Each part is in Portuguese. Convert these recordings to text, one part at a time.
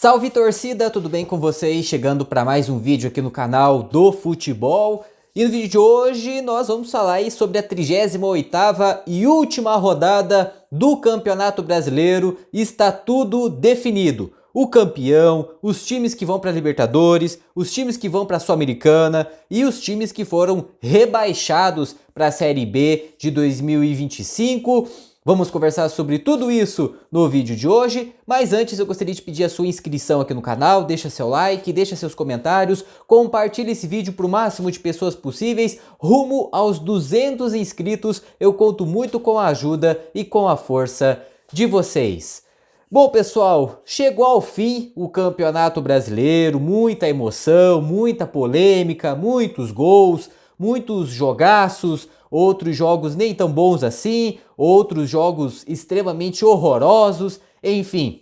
Salve torcida, tudo bem com vocês? Chegando para mais um vídeo aqui no canal do futebol. E no vídeo de hoje nós vamos falar aí sobre a 38ª e última rodada do Campeonato Brasileiro. Está tudo definido. O campeão, os times que vão para a Libertadores, os times que vão para a Sul-Americana e os times que foram rebaixados para a Série B de 2025. Vamos conversar sobre tudo isso no vídeo de hoje, mas antes eu gostaria de pedir a sua inscrição aqui no canal, deixa seu like, deixa seus comentários, compartilhe esse vídeo para o máximo de pessoas possíveis, rumo aos 200 inscritos, eu conto muito com a ajuda e com a força de vocês. Bom pessoal, chegou ao fim o Campeonato Brasileiro, muita emoção, muita polêmica, muitos gols, muitos jogaços, outros jogos nem tão bons assim, outros jogos extremamente horrorosos, enfim.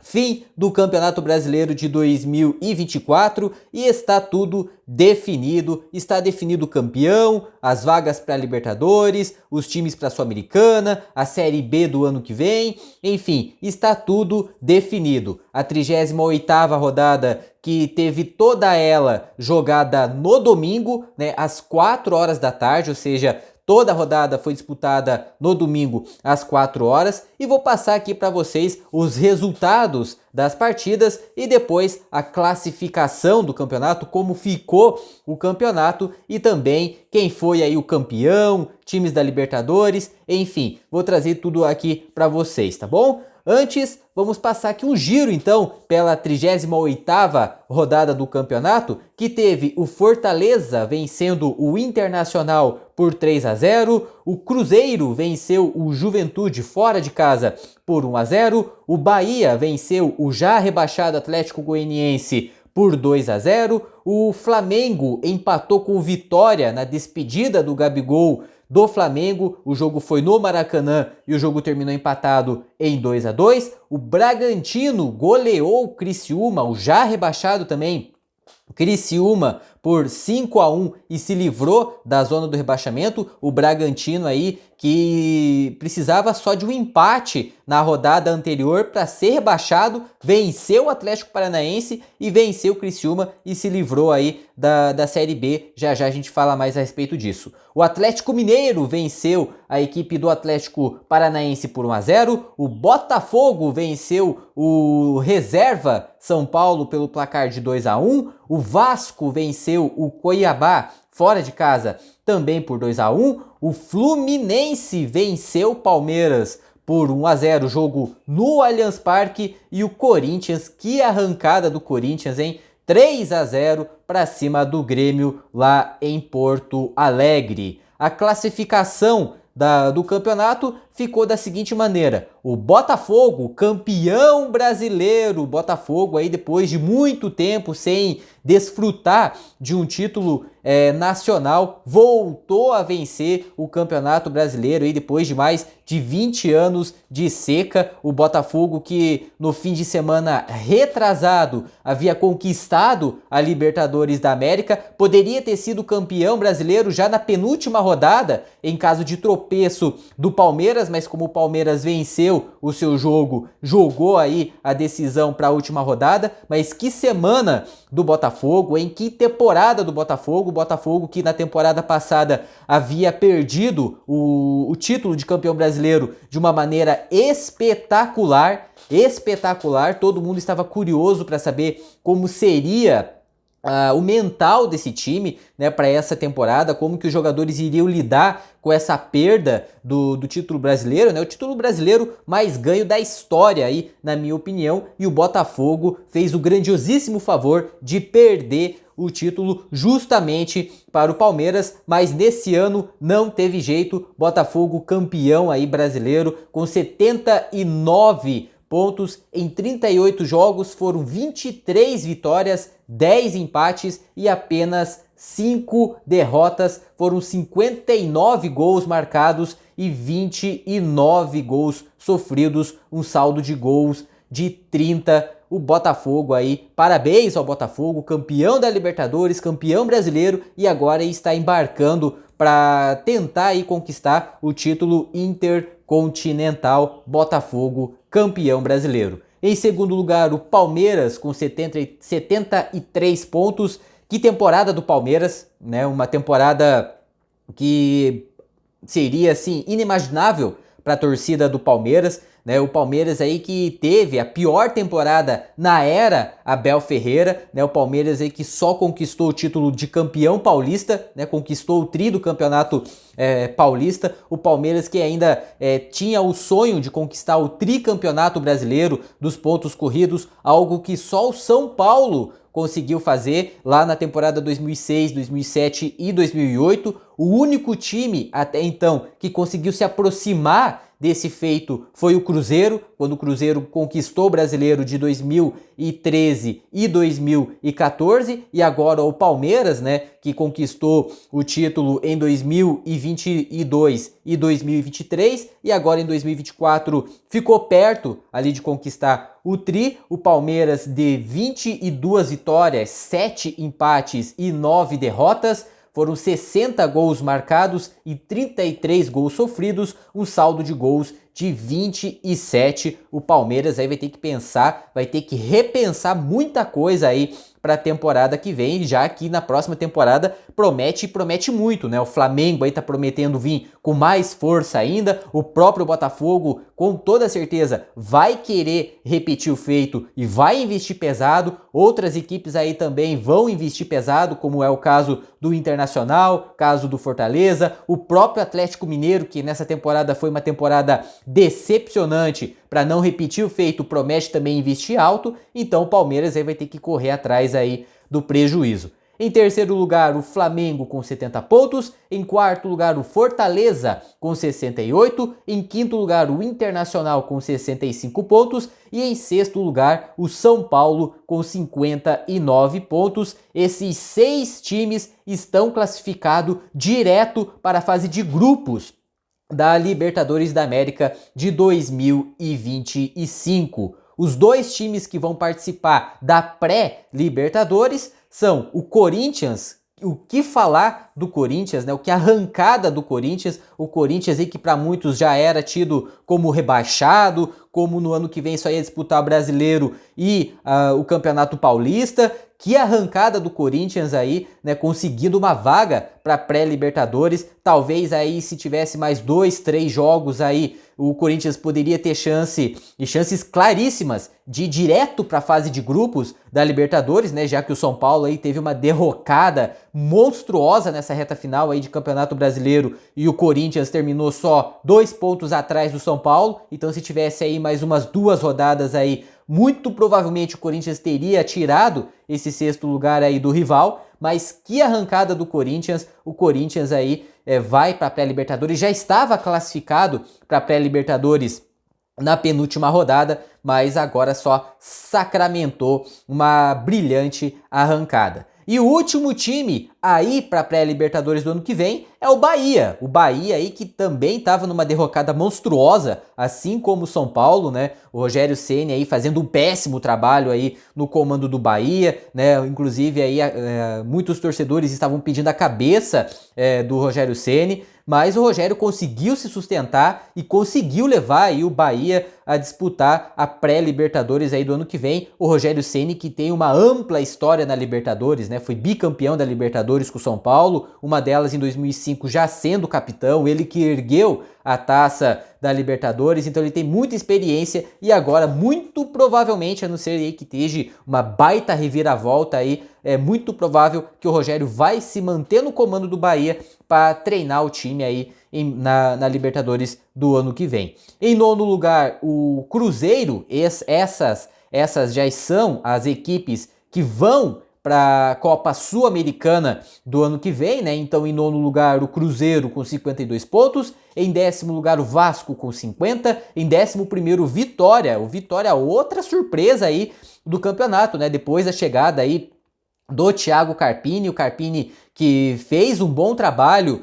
Fim do Campeonato Brasileiro de 2024 e está tudo definido. Está definido o campeão, as vagas para a Libertadores, os times para a Sul-Americana, a Série B do ano que vem, enfim, está tudo definido. A 38ª rodada que teve toda ela jogada no domingo, né, às 4 horas da tarde, ou seja, toda a rodada foi disputada no domingo às 4 horas e vou passar aqui para vocês os resultados das partidas e depois a classificação do campeonato, como ficou o campeonato e também quem foi aí o campeão, times da Libertadores, enfim, vou trazer tudo aqui para vocês, tá bom? Antes, vamos passar aqui um giro então pela 38ª rodada do campeonato, que teve o Fortaleza vencendo o Internacional por 3-0, o Cruzeiro venceu o Juventude fora de casa por 1-0, o Bahia venceu o já rebaixado Atlético Goianiense por 2-0, o Flamengo empatou com o Vitória na despedida do Gabigol do Flamengo, o jogo foi no Maracanã e o jogo terminou empatado em 2-2. O Bragantino goleou o Criciúma, o já rebaixado também, Criciúma por 5-1 e se livrou da zona do rebaixamento. O Bragantino aí que precisava só de um empate na rodada anterior para ser rebaixado, venceu o Atlético Paranaense e venceu o Criciúma e se livrou aí da Série B. Já já a gente fala mais a respeito disso. O Atlético Mineiro venceu a equipe do Atlético Paranaense por 1-0. O Botafogo venceu o reserva São Paulo pelo placar de 2-1. O Vasco venceu o Cuiabá fora de casa também por 2-1. O Fluminense venceu o Palmeiras por 1-0, jogo no Allianz Parque. E o Corinthians, que arrancada do Corinthians, hein? 3-0 para cima do Grêmio lá em Porto Alegre. A classificação do campeonato ficou da seguinte maneira: o Botafogo, campeão brasileiro, Botafogo aí depois de muito tempo sem desfrutar de um título nacional, voltou a vencer o Campeonato Brasileiro aí depois de mais de 20 anos de seca. O Botafogo, que no fim de semana retrasado havia conquistado a Libertadores da América, poderia ter sido campeão brasileiro já na penúltima rodada em caso de tropeço do Palmeiras, mas como o Palmeiras venceu o seu jogo, jogou aí a decisão para a última rodada. Mas que semana do Botafogo, em que temporada do Botafogo, o Botafogo que na temporada passada havia perdido o título de campeão brasileiro de uma maneira espetacular, todo mundo estava curioso para saber como seria o mental desse time, né, para essa temporada, como que os jogadores iriam lidar com essa perda do título brasileiro, né, o título brasileiro mais ganho da história aí, na minha opinião, e o Botafogo fez o grandiosíssimo favor de perder o título justamente para o Palmeiras, mas nesse ano não teve jeito. Botafogo campeão aí brasileiro com 79 pontos em 38 jogos, foram 23 vitórias, 10 empates e apenas 5 derrotas. Foram 59 gols marcados e 29 gols sofridos, um saldo de gols de 30. O Botafogo aí, parabéns ao Botafogo, campeão da Libertadores, campeão brasileiro e agora está embarcando para tentar aí conquistar o título intercontinental. Botafogo campeão brasileiro. Em segundo lugar, o Palmeiras com 73 pontos. Que temporada do Palmeiras, né? Uma temporada que seria assim inimaginável para a torcida do Palmeiras, né? O Palmeiras aí que teve a pior temporada na era Abel Ferreira, né? O Palmeiras aí que só conquistou o título de campeão paulista, né? Conquistou o tri do campeonato paulista. O Palmeiras que ainda tinha o sonho de conquistar o tricampeonato brasileiro dos pontos corridos, algo que só o São Paulo conseguiu fazer lá na temporada 2006, 2007 e 2008. O único time até então que conseguiu se aproximar desse feito foi o Cruzeiro, quando o Cruzeiro conquistou o Brasileiro de 2013 e 2014, e agora o Palmeiras, né, que conquistou o título em 2022 e 2023, e agora em 2024 ficou perto ali de conquistar o tri. O Palmeiras de 22 vitórias, 7 empates e 9 derrotas. Foram 60 gols marcados e 33 gols sofridos, um saldo de gols de 27. O Palmeiras aí vai ter que pensar, vai ter que repensar muita coisa aí para a temporada que vem, já que na próxima temporada promete muito, né? O Flamengo aí tá prometendo vir com mais força ainda, o próprio Botafogo com toda certeza vai querer repetir o feito e vai investir pesado, outras equipes aí também vão investir pesado, como é o caso do Internacional, caso do Fortaleza, o próprio Atlético Mineiro, que nessa temporada foi uma temporada decepcionante, para não repetir o feito, promete também investir alto, então o Palmeiras aí vai ter que correr atrás aí do prejuízo. Em terceiro lugar, o Flamengo com 70 pontos. Em quarto lugar, o Fortaleza com 68. Em quinto lugar, o Internacional com 65 pontos. E em sexto lugar, o São Paulo com 59 pontos. Esses 6 times estão classificados direto para a fase de grupos da Libertadores da América de 2025. Os 2 times que vão participar da pré-Libertadores são o Corinthians. O que falar do Corinthians, né? O que arrancada do Corinthians, o Corinthians aí que para muitos já era tido como rebaixado, como no ano que vem só ia disputar o Brasileiro e o Campeonato Paulista. Que arrancada do Corinthians aí, né, conseguindo uma vaga para pré-Libertadores. Talvez aí se tivesse mais 2, 3 jogos aí, o Corinthians poderia ter chances claríssimas de ir direto para a fase de grupos da Libertadores, né, já que o São Paulo aí teve uma derrocada monstruosa nessa reta final aí de Campeonato Brasileiro e o Corinthians terminou só 2 pontos atrás do São Paulo. Então se tivesse aí mais umas 2 rodadas aí, muito provavelmente o Corinthians teria tirado esse sexto lugar aí do rival, mas que arrancada do Corinthians. O Corinthians aí vai para a pré-Libertadores, já estava classificado para a pré-Libertadores na penúltima rodada, mas agora só sacramentou uma brilhante arrancada. E o último time aí para a pré-Libertadores do ano que vem é o Bahia. O Bahia aí que também estava numa derrocada monstruosa, assim como o São Paulo, né? O Rogério Ceni aí fazendo um péssimo trabalho aí no comando do Bahia, né? Inclusive aí muitos torcedores estavam pedindo a cabeça do Rogério Ceni, mas o Rogério conseguiu se sustentar e conseguiu levar aí o Bahia a disputar a pré-Libertadores aí do ano que vem. O Rogério Ceni que tem uma ampla história na Libertadores, né? Foi bicampeão da Libertadores com o São Paulo, uma delas em 2005 já sendo capitão, ele que ergueu a taça da Libertadores, então ele tem muita experiência e agora muito provavelmente, a não ser aí que esteja uma baita reviravolta aí, é muito provável que o Rogério vai se manter no comando do Bahia para treinar o time aí na Libertadores do ano que vem. Em nono lugar, o Cruzeiro. Essas já são as equipes que vão para a Copa Sul-Americana do ano que vem, né? Então, em nono lugar, o Cruzeiro com 52 pontos. Em décimo lugar, o Vasco com 50. Em décimo primeiro, o Vitória. O Vitória, outra surpresa aí do campeonato, né? Depois da chegada aí do Thiago Carpini, o Carpini que fez um bom trabalho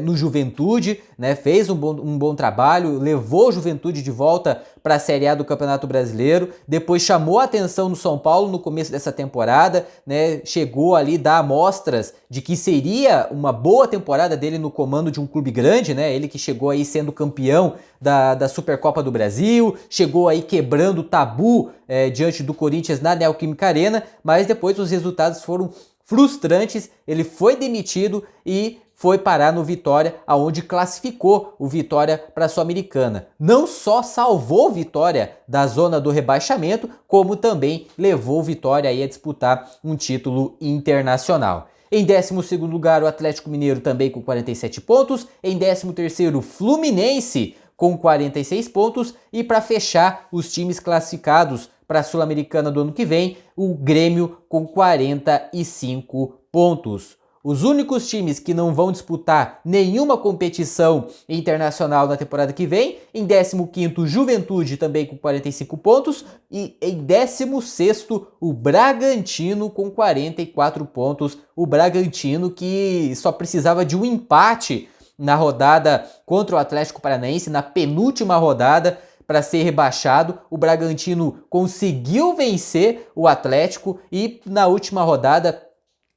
no Juventude, né? Fez um bom trabalho, levou o Juventude de volta para a Série A do Campeonato Brasileiro, depois chamou a atenção no São Paulo no começo dessa temporada, né? Chegou ali a dar amostras de que seria uma boa temporada dele no comando de um clube grande, né? Ele que chegou aí sendo campeão da Supercopa do Brasil, chegou aí quebrando o tabu diante do Corinthians na Neoquímica Arena, mas depois os resultados foram frustrantes, ele foi demitido e foi parar no Vitória, aonde classificou o Vitória para a Sul-Americana. Não só salvou o Vitória da zona do rebaixamento, como também levou o Vitória aí a disputar um título internacional. Em 12º lugar, o Atlético Mineiro também com 47 pontos. Em 13º, Fluminense com 46 pontos. E para fechar os times classificados para a Sul-Americana do ano que vem, o Grêmio com 45 pontos. Os únicos times que não vão disputar nenhuma competição internacional na temporada que vem, em 15º, Juventude também com 45 pontos e em 16º, o Bragantino com 44 pontos. O Bragantino que só precisava de um empate na rodada contra o Atlético Paranaense, na penúltima rodada, para ser rebaixado. O Bragantino conseguiu vencer o Atlético e na última rodada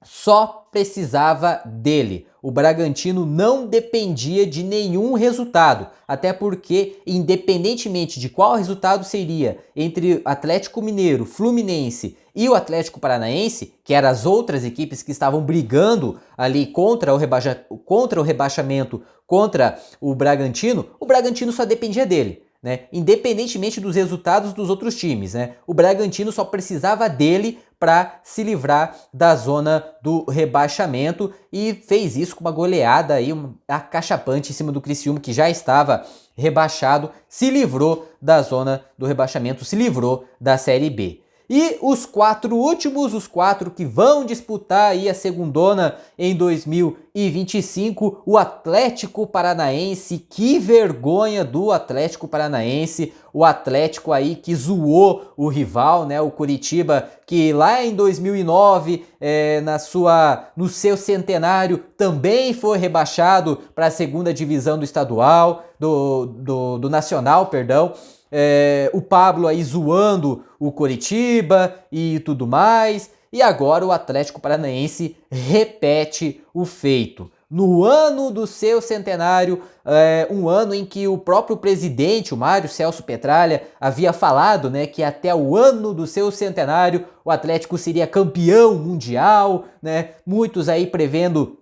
só precisava dele. O Bragantino não dependia de nenhum resultado, até porque, independentemente de qual resultado seria entre Atlético Mineiro, Fluminense e o Atlético Paranaense, que eram as outras equipes que estavam brigando ali contra o rebaixamento, contra o Bragantino só dependia dele, né? Independentemente dos resultados dos outros times, né? O Bragantino só precisava dele para se livrar da zona do rebaixamento e fez isso com uma goleada aí, acachapante em cima do Criciúma, que já estava rebaixado, se livrou da zona do rebaixamento, se livrou da Série B. E os 4 últimos, os 4 que vão disputar aí a segundona em 2025, o Atlético Paranaense. Que vergonha do Atlético Paranaense, o Atlético aí que zoou o rival, né, o Coritiba, que lá em 2009, no seu centenário, também foi rebaixado para a segunda divisão do estadual, do Nacional, perdão. O Pablo aí zoando o Coritiba e tudo mais. E agora o Atlético Paranaense repete o feito. No ano do seu centenário, um ano em que o próprio presidente, o Mário Celso Petralha, havia falado, né, que até o ano do seu centenário o Atlético seria campeão mundial, né? Muitos aí prevendo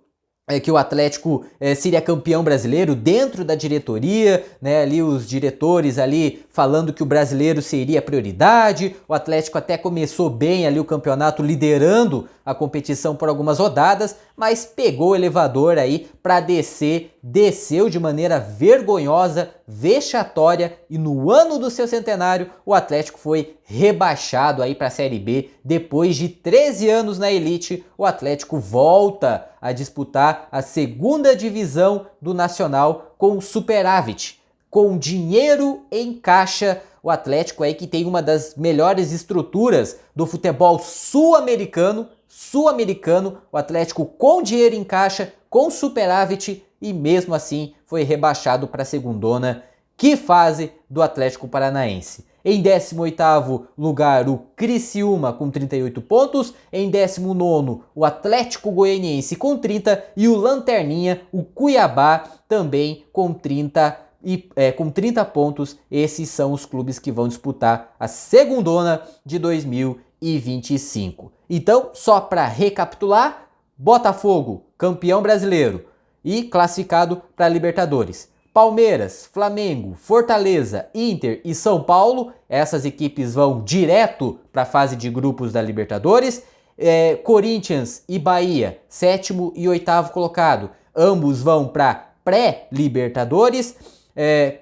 que o Atlético seria campeão brasileiro dentro da diretoria, né? Ali os diretores ali falando que o brasileiro seria prioridade. O Atlético até começou bem ali o campeonato, liderando a competição por algumas rodadas, mas pegou o elevador aí para descer, desceu de maneira vergonhosa, vexatória, e no ano do seu centenário o Atlético foi rebaixado aí para a Série B. Depois de 13 anos na elite, o Atlético volta a disputar a segunda divisão do Nacional com superávit, com dinheiro em caixa. O Atlético aí que tem uma das melhores estruturas do futebol sul-americano, o Atlético com dinheiro em caixa, com superávit, e mesmo assim foi rebaixado para a segundona. Que fase do Atlético Paranaense! Em 18º lugar, o Criciúma com 38 pontos. Em 19º, o Atlético Goianiense com 30. E o Lanterninha, o Cuiabá, também com 30 pontos. Esses são os clubes que vão disputar a segundona de 2025. Então, só para recapitular, Botafogo, campeão brasileiro e classificado para a Libertadores. Palmeiras, Flamengo, Fortaleza, Inter e São Paulo, essas equipes vão direto para a fase de grupos da Libertadores. Corinthians e Bahia, 7º e 8º colocado, ambos vão para pré-Libertadores.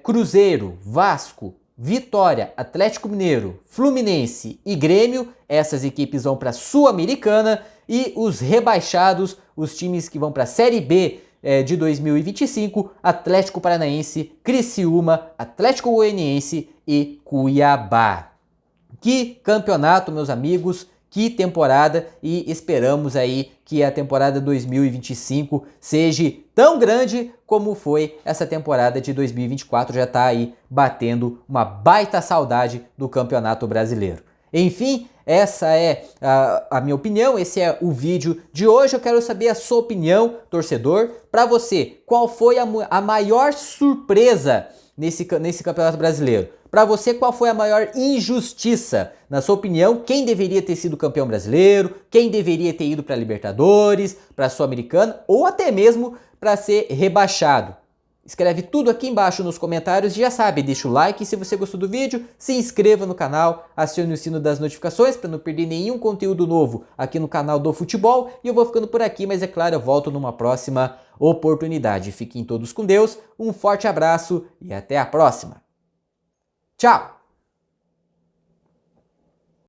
Cruzeiro, Vasco, Vitória, Atlético Mineiro, Fluminense e Grêmio, essas equipes vão para a Sul-Americana. E os rebaixados, os times que vão para a Série B de 2025, Atlético Paranaense, Criciúma, Atlético Goianiense e Cuiabá. Que campeonato, meus amigos, Que temporada, e esperamos aí que a temporada 2025 seja tão grande como foi essa temporada de 2024, já tá aí batendo uma baita saudade do Campeonato Brasileiro. Enfim, essa é a minha opinião, esse é o vídeo de hoje. Eu quero saber a sua opinião, torcedor. Para você, qual foi a maior surpresa nesse Campeonato Brasileiro? Para você, qual foi a maior injustiça? Na sua opinião, quem deveria ter sido campeão brasileiro? Quem deveria ter ido para a Libertadores, para a Sul-Americana ou até mesmo para ser rebaixado? Escreve tudo aqui embaixo nos comentários e já sabe, deixa o like se você gostou do vídeo, se inscreva no canal, acione o sino das notificações para não perder nenhum conteúdo novo aqui no canal do futebol. E eu vou ficando por aqui, mas é claro, eu volto numa próxima oportunidade. Fiquem todos com Deus, um forte abraço e até a próxima. Tchau!